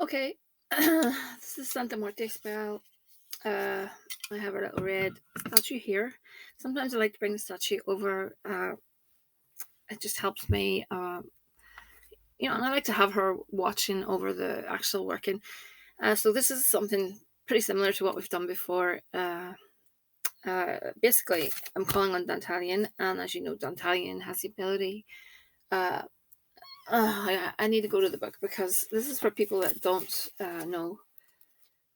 Okay, this is Santa Muerte spell. I have a little red statue here. Sometimes I like to bring the statue over. It just helps me, and I like to have her watching over the actual working. So this is something pretty similar to what we've done before. Basically, I'm calling on Dantalion, and as you know, Dantalion has the ability. Uh, I need to go to the book because this is for people that don't know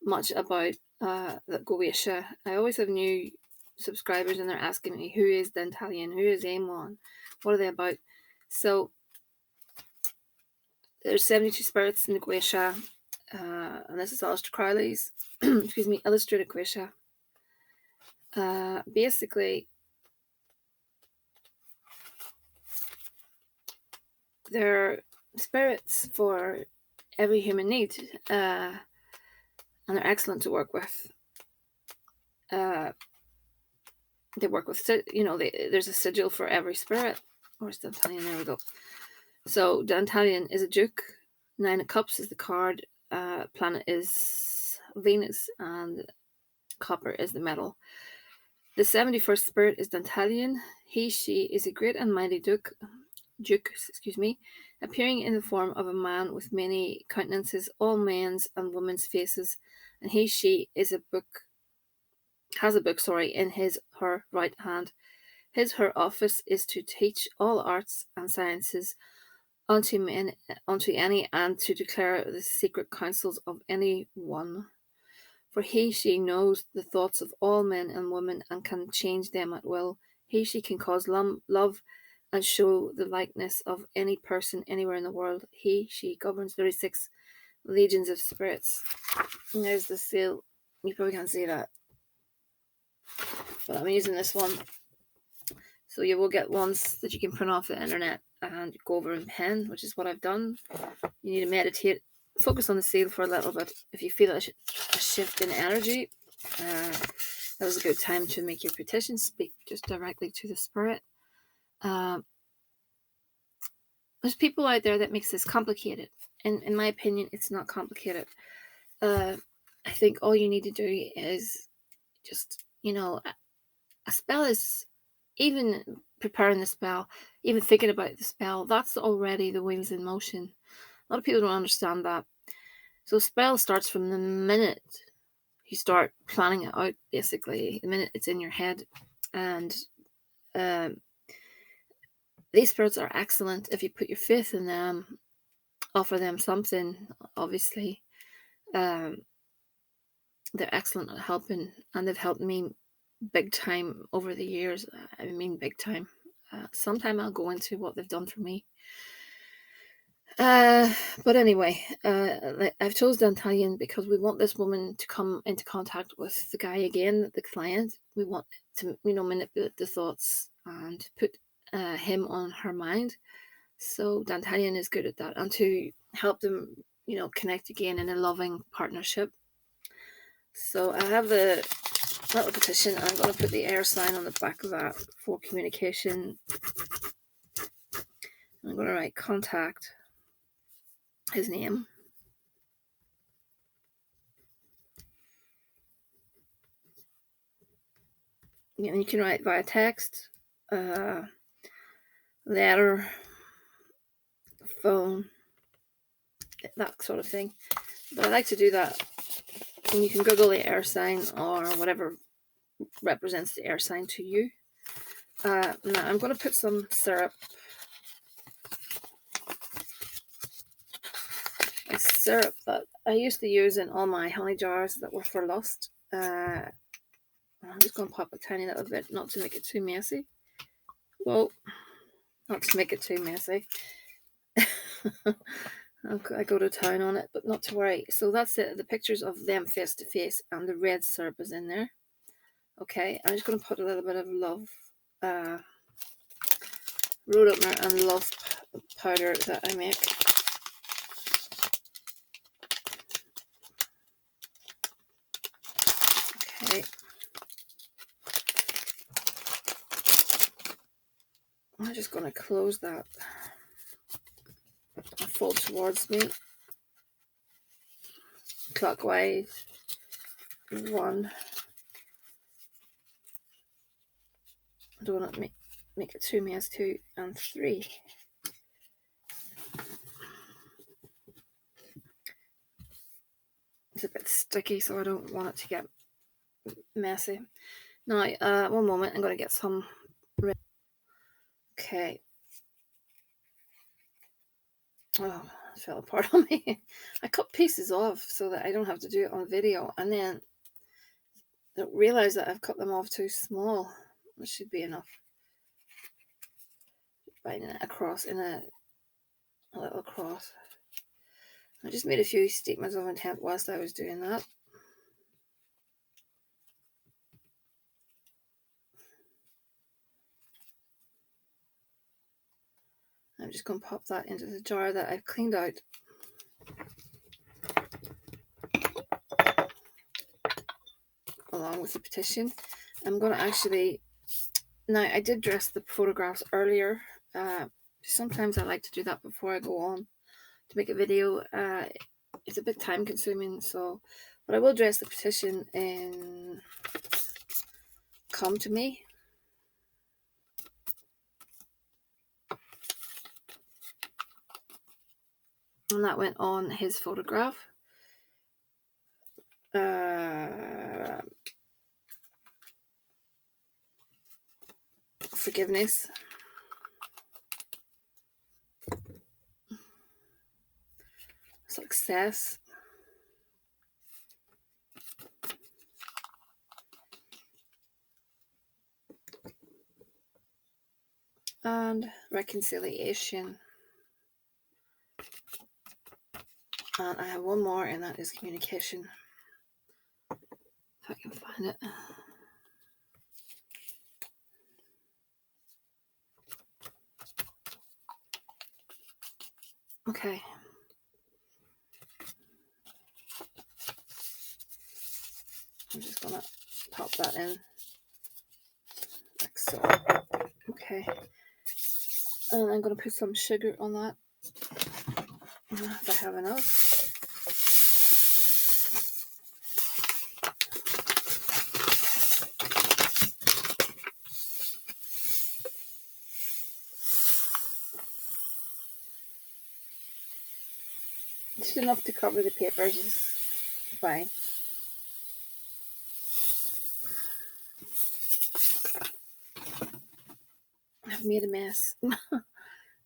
much about the Goetia. I always have new subscribers and they're asking me who is Dantalion, who is Amon, what are they about? So there's 72 spirits in the Goetia, and this is Alistair Crowley's excuse me, illustrated Goetia. Basically, they're spirits for every human need, and they're excellent to work with. They work with, there's a sigil for every spirit. Where's Dantalion? There we go. So Dantalion is a duke. Nine of Cups is the card. Planet is Venus, and copper is the metal. The 71st spirit is Dantalion. She is a great and mighty duke, appearing in the form of a man with many countenances, all men's and women's faces, and she is has a book, in her right hand. Her office is to teach all arts and sciences unto any, and to declare the secret counsels of any one. For she knows the thoughts of all men and women, and can change them at will. She can cause love and show the likeness of any person anywhere in the world. She governs 36 legions of spirits. And there's the seal. You probably can't see that, but I'm using this one. So you will get ones that you can print off the internet and go over in pen, which is what I've done. You need to meditate, focus on the seal for a little bit. If you feel a shift in energy, that was a good time to make your petition, speak just directly to the spirit. There's people out there that makes this complicated. And in my opinion, it's not complicated. I think all you need to do is just, a spell is, even preparing the spell, even thinking about the spell, that's already the wheels in motion. A lot of people don't understand that. So spell starts from the minute you start planning it out, basically, the minute it's in your head. And these spirits are excellent if you put your faith in them, offer them something, obviously. They're excellent at helping, and they've helped me big time over the years. I mean, big time. Sometime I'll go into what they've done for me. But anyway, I've chosen Dantalion because we want this woman to come into contact with the guy again, the client. We want to, manipulate the thoughts and put him on her mind. So Dantalion is good at that, and to help them, connect again in a loving partnership. So I have the little petition. I'm going to put the air sign on the back of that for communication. I'm going to write contact, his name. You can write via text, letter, phone, that sort of thing. But I like to do that. And you can Google the air sign or whatever represents the air sign to you. Now I'm going to put some syrup. A syrup that I used to use in all my honey jars that were for lust. I'm just going to pop a tiny little bit, not to make it too messy. Well, not to make it too messy. I go to town on it, but not to worry. So that's it. The pictures of them face to face, and the red syrup is in there. Okay, I'm just going to put a little bit of love, road opener and love powder that I make. Okay. I'm just going to close that and fold towards me. clockwise. 1. I don't want to make it too messy. 2 and 3. It's a bit sticky, so I don't want it to get messy. Now, one moment, I'm going to get some. Okay. Oh, it fell apart on me. I cut pieces off so that I don't have to do it on video, and then I don't realize that I've cut them off too small. This should be enough. Binding it across in a little cross. I just made a few statements of intent whilst I was doing that. I'm just going to pop that into the jar that I've cleaned out. Along with the petition. I'm going to actually... Now, I did dress the photographs earlier. Sometimes I like to do that before I go on to make a video. It's a bit time consuming, but I will dress the petition in Come to Me. And that went on his photograph. Forgiveness. Success. And reconciliation. And I have one more, and that is communication. If I can find it. Okay. I'm just going to pop that in. Like so. Okay. And I'm going to put some sugar on that. If I have enough. Just enough to cover the papers is fine. I've made a mess.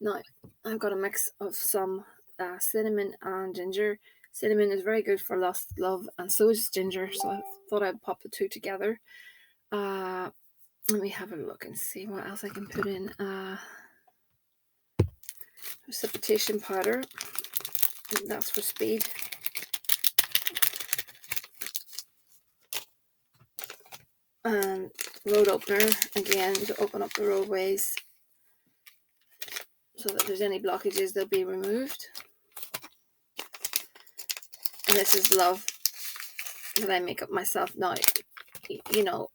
Now, I've got a mix of some cinnamon and ginger. Cinnamon is very good for lust, love, and so is ginger, so I thought I'd pop the two together. Let me have a look and see what else I can put in. Precipitation powder. That's for speed. And road opener, again, to open up the roadways so that if there's any blockages, they'll be removed. And this is love that I make up myself. Now, you know,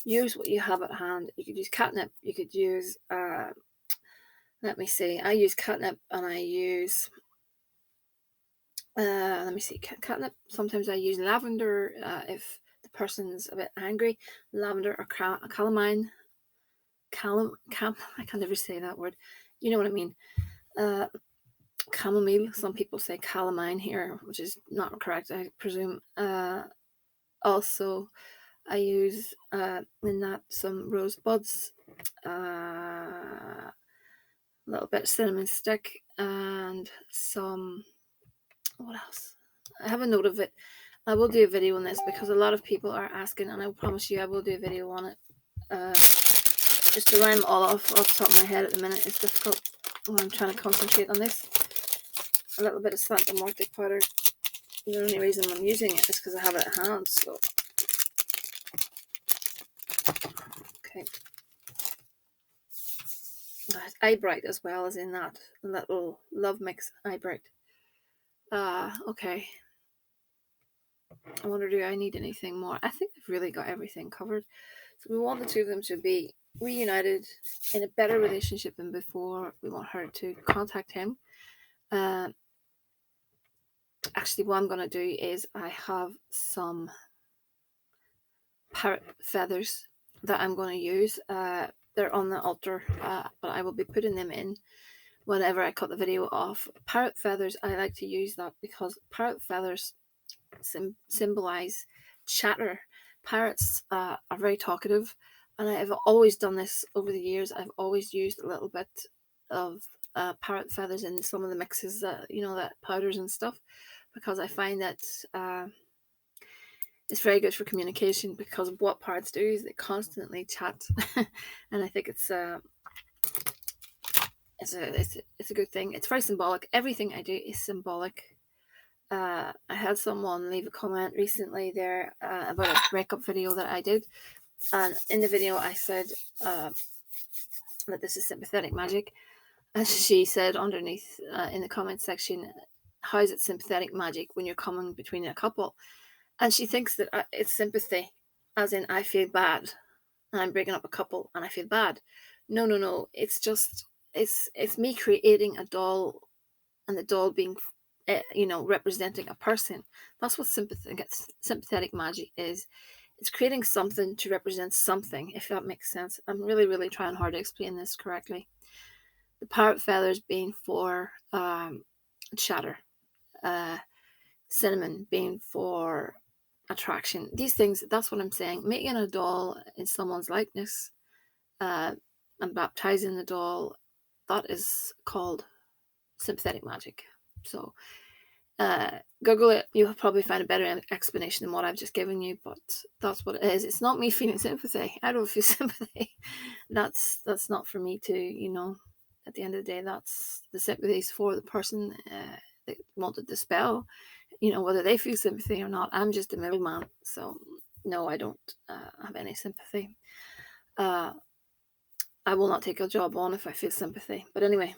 use what you have at hand. You could use catnip. You could use, let me see, I use catnip, and I use, let me see, catnip. Sometimes I use lavender if the person's a bit angry. Lavender or calamine. I can never say that word. You know what I mean. Chamomile. Some people say calamine here, which is not correct, I presume. Also, I use in that some rosebuds, a little bit of cinnamon stick, and some, what else? I have a note of it. I will do a video on this because a lot of people are asking, and I promise you I will do a video on it. Just to rhyme all off the top of my head at the minute is difficult when I'm trying to concentrate on this. A little bit of Santa Morte powder. The only reason I'm using it is because I have it at hand. So, okay. Eye bright as well as in that little love mix eye bright. Okay. I wonder, do I need anything more? I think I've really got everything covered. So we want the two of them to be reunited in a better relationship than before. We want her to contact him. actually what I'm going to do is I have some parrot feathers that I'm going to use. They're on the altar, but I will be putting them in whenever I cut the video off. Parrot feathers, I like to use that because parrot feathers symbolize chatter. Parrots are very talkative, and I've always done this over the years. I've always used a little bit of parrot feathers in some of the mixes, that powders and stuff, because I find that it's very good for communication, because what parrots do is they constantly chat. And I think it's a good thing. It's very symbolic. Everything I do is symbolic. I had someone leave a comment recently there about a breakup video that I did, and in the video I said that this is sympathetic magic, and she said underneath in the comment section, how is it sympathetic magic when you're coming between a couple? And she thinks that it's sympathy, as in I feel bad and I'm breaking up a couple and I feel bad. No. It's just it's me creating a doll, and the doll being representing a person. That's what sympathetic magic is. It's creating something to represent something, if that makes sense. I'm really trying hard to explain this correctly. The parrot feathers being for chatter, cinnamon being for attraction. These things, that's what I'm saying. Making a doll in someone's likeness and baptizing the doll, that is called sympathetic magic. So Google it. You'll probably find a better explanation than what I've just given you, but that's what it is. It's not me feeling sympathy. I don't feel sympathy. That's not for me to, at the end of the day, that's the sympathies for the person that wanted the spell, whether they feel sympathy or not. I'm just a middleman. So no, I don't have any sympathy. I will not take a job on if I feel sympathy. But anyway,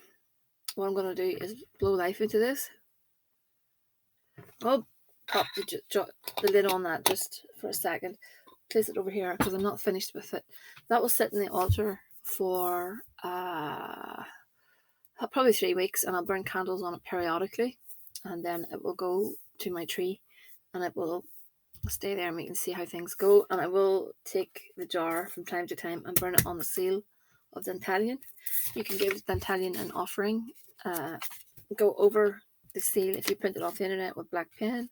what I'm going to do is blow life into this. I'll pop the lid on that just for a second. Place it over here because I'm not finished with it. That will sit in the altar for probably 3 weeks, and I'll burn candles on it periodically, and then it will go to my tree and it will stay there and we can see how things go. And I will take the jar from time to time and burn it on the seal of Dantalion. You can give Dantalion an offering. Go over the seal if you print it off the internet with black pen.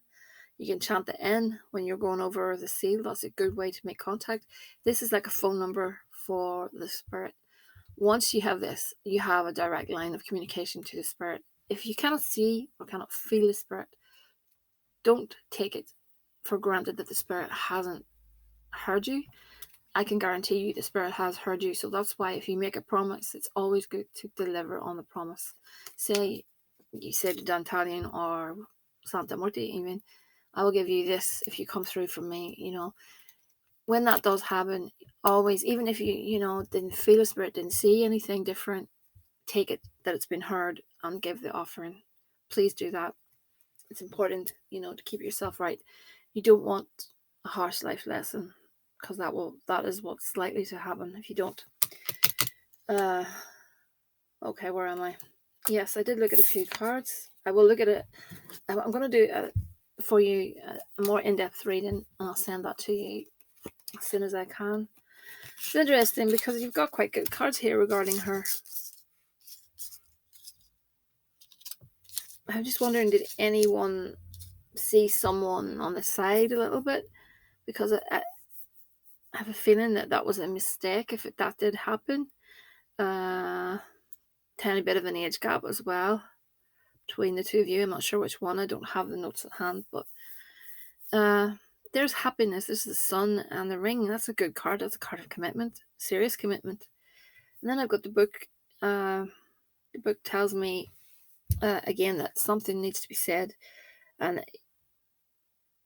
You can chant the N when you're going over the seal. That's a good way to make contact. This is like a phone number for the spirit. Once you have this, you have a direct line of communication to the spirit. If you cannot see or cannot feel the spirit, don't take it for granted that the spirit hasn't heard you. I can guarantee you the spirit has heard you. So that's why if you make a promise, it's always good to deliver on the promise. Say you say to Dantalion or Santa Morte even, I will give you this if you come through from me, When that does happen, always, even if you, didn't feel a spirit, didn't see anything different, take it that it's been heard and give the offering. Please do that. It's important, to keep yourself right. You don't want a harsh life lesson, because that is what's likely to happen if you don't. Okay, where am I? Yes, I did look at a few cards. I will look at it. I'm going to do for you a more in-depth reading, and I'll send that to you as soon as I can. It's interesting because you've got quite good cards here regarding her. I'm just wondering, did anyone see someone on the side a little bit? Because I have a feeling that was a mistake if that did happen. Tiny bit of an age gap as well between the two of you. I'm not sure which one. I don't have the notes at hand, but there's happiness. There's the sun and the ring. That's a good card. That's a card of commitment, serious commitment. And then I've got the book. The book tells me again that something needs to be said, and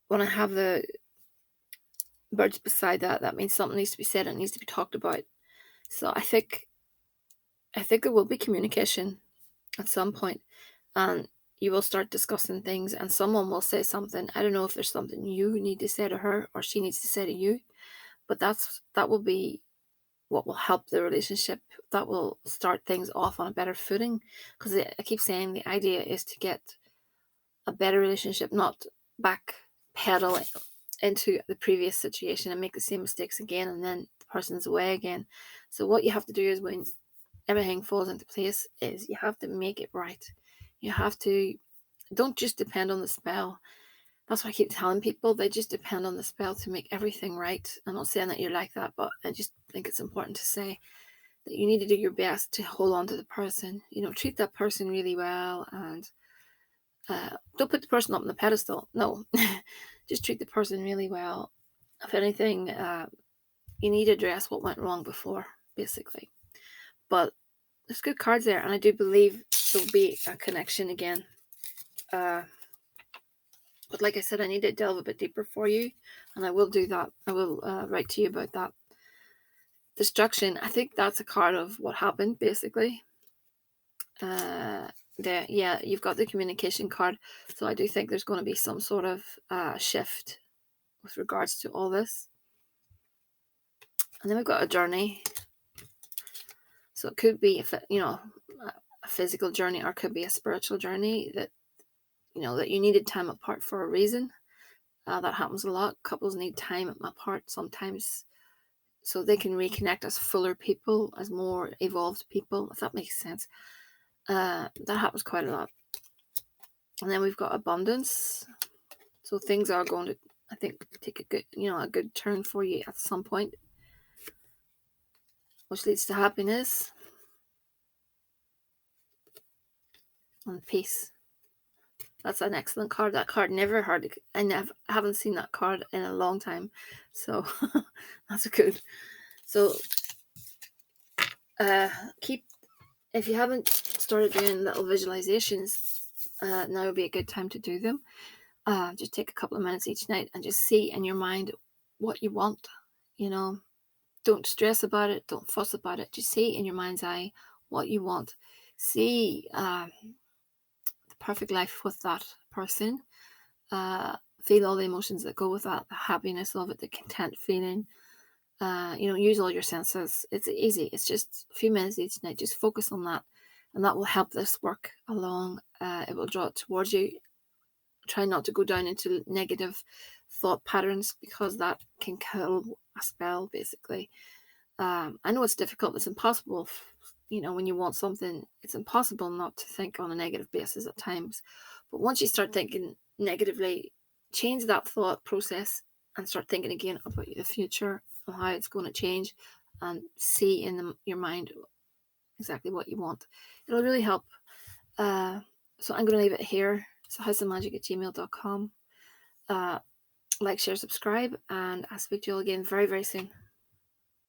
when I have the birds beside that means something needs to be said and it needs to be talked about. So I think there will be communication at some point, and you will start discussing things, and someone will say something. I don't know if there's something you need to say to her or she needs to say to you, but that will be what will help the relationship. That will start things off on a better footing, because I keep saying the idea is to get a better relationship, not backpedal into the previous situation and make the same mistakes again, and then the person's away again. So what you have to do is, when everything falls into place, is you have to make it right. You have to, don't just depend on the spell. That's what I keep telling people. They just depend on the spell to make everything right. I'm not saying that you're like that, but I just think it's important to say that you need to do your best to hold on to the person. Treat that person really well, and don't put the person up on the pedestal. No, just treat the person really well. If anything, you need to address what went wrong before, basically. But there's good cards there, and I do believe there'll be a connection again. But like I said, I need to delve a bit deeper for you, and I will do that. I will write to you about that. Destruction, I think that's a card of what happened, basically. You've got the communication card, so I do think there's going to be some sort of shift with regards to all this. And then we've got a journey, so it could be a physical journey, or it could be a spiritual journey that that you needed time apart for a reason. That happens a lot. Couples need time apart sometimes so they can reconnect as fuller people, as more evolved people, if that makes sense. That happens quite a lot. And then we've got abundance. So things are going to, I think, take a good turn for you at some point, which leads to happiness and peace. That's an excellent card. That card never heard. I haven't seen that card in a long time, so that's good. So if you haven't started doing little visualizations, now would be a good time to do them. Just take a couple of minutes each night and just see in your mind what you want. Don't stress about it. Don't fuss about it. Just see in your mind's eye what you want. See the perfect life with that person. Feel all the emotions that go with that, the happiness of it, the content feeling. Use all your senses. It's easy. It's just a few minutes each night. Just focus on that, and that will help this work along. It will draw it towards you. Try not to go down into negative thought patterns, because that can kill a spell, basically. I know it's difficult. It's impossible. When you want something, it's impossible not to think on a negative basis at times. But once you start thinking negatively, change that thought process and start thinking again about the future and how it's going to change, and see in your mind exactly what you want. It'll really help. So I'm going to leave it here. So thehouseofmagick@gmail.com. Like, share, subscribe, and I'll speak to you all again very, very soon.